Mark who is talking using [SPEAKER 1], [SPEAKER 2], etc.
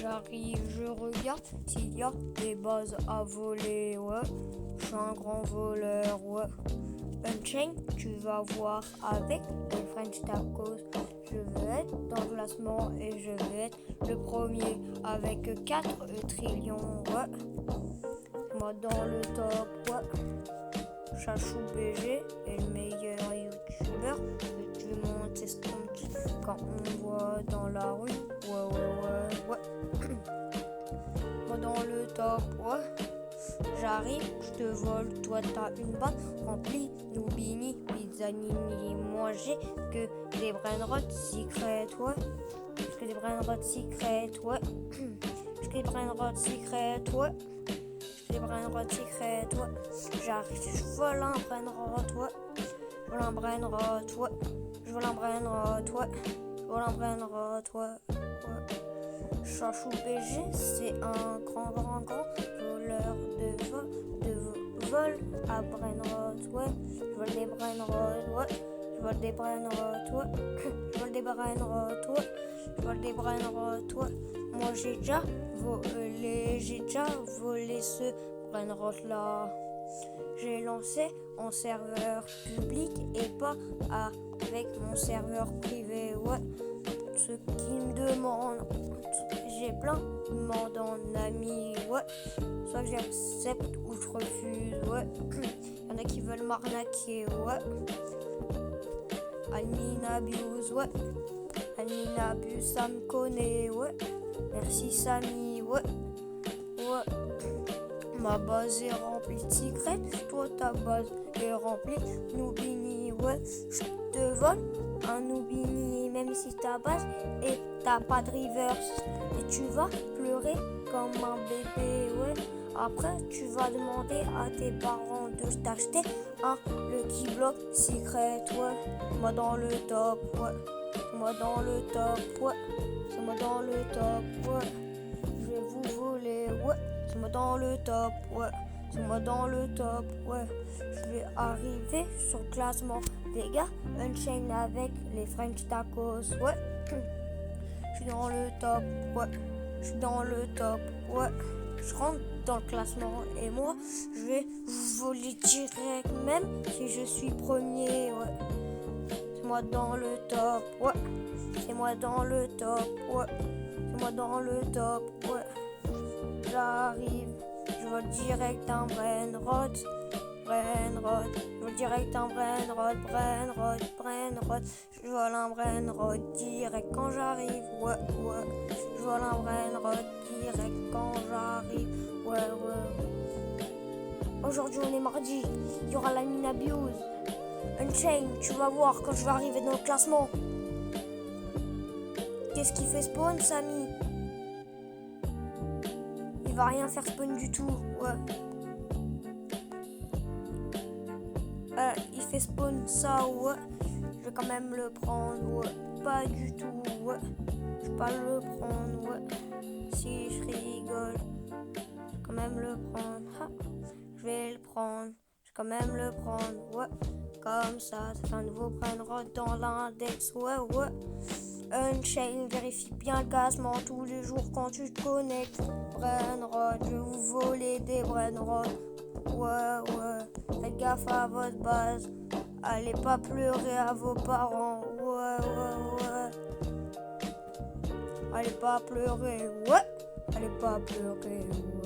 [SPEAKER 1] J'arrive, je regarde s'il y a des bases à voler, ouais. Je suis un grand voleur, ouais. Unchained, tu vas voir avec les French Tacos. Je veux être dans le classement et je vais être le premier avec 4 trillions, ouais. Moi dans le top, ouais. Chachou BG est le meilleur youtubeur que tout le monde s'estompe quand on voit dans la rue, ouais. Moi dans le top, ouais. J'arrive, je te vole, toi t'as une bande remplie, Noubini, Pizzanini. Moi j'ai que des brainrots secrètes, ouais. J'ai que des brainrots secrètes, ouais. J'ai que des brainrots secrètes, ouais. J'ai des brainrots secrètes, ouais. J'arrive, je vole un brainrot, ouais. Je vole un brainrot, ouais. Je vole un brainrot, ouais. Je vole un brainrot, ouais. Chachou BG, c'est un grand voleur de vol à brainrot, ouais. Je vole des brainrots, ouais. Je vole des brainrots, ouais. Je vole des brainrots, ouais. Je vole des brainrots, ouais. Moi j'ai déjà volé ce brainrot là. J'ai lancé en serveur public et pas avec mon serveur privé, ouais. Ceux qui me demandent, j'ai plein de demandes en ami, ouais. Soit j'accepte ou je refuse, ouais. Y'en a qui veulent m'arnaquer, ouais. Alminabuse, ouais. Alminabuse, ça me connaît, ouais. Merci Samy, ouais. Ma base est remplie de secrets, toi ta base est remplie de Noubini, ouais. Je te vole un Noubini, même si ta base et t'as pas de reverse. Et tu vas pleurer comme un bébé, ouais. Après, tu vas demander à tes parents de t'acheter un Lucky Block secret, ouais. Moi dans le top, ouais. Moi dans le top, ouais. C'est moi dans le top, ouais. Je vais vous voler, ouais. C'est moi dans le top, ouais. C'est moi dans le top, ouais. Je vais arriver sur le classement des gars. Unchained avec les French Tacos, ouais. Je suis dans le top, ouais. Je suis dans le top, ouais. Je rentre dans le classement et moi, je vais vous voler direct, même si je suis premier, ouais. C'est moi dans le top, ouais. C'est moi dans le top, ouais. C'est moi dans le top, ouais. J'arrive, je vole direct un brainrot. Je vole direct un brainrot. Je vole un brainrot direct quand j'arrive, ouais. Je vole un brainrot direct quand j'arrive, ouais. Aujourd'hui on est mardi, il y aura la mine abuse. Unchained, tu vas voir quand je vais arriver dans le classement. Qu'est-ce qui fait spawn, Samy? Il va rien faire spawn du tout, ouais. Il fait spawn ça, ouais. Je vais quand même le prendre, ouais. Pas du tout, ouais. Je vais pas le prendre, ouais. Si je rigole, je vais quand même le prendre. Ha. Je vais le prendre, je vais quand même le prendre, ouais. Comme ça fait un nouveau brainrot dans l'index, ouais. Unchained, vérifie bien le classement tous les jours quand tu te connectes. Brainrot, je vais vous voler des brainrots. Ouais. Faites gaffe à votre base. Allez pas pleurer à vos parents. Ouais. Allez pas pleurer, ouais. Allez pas pleurer, ouais.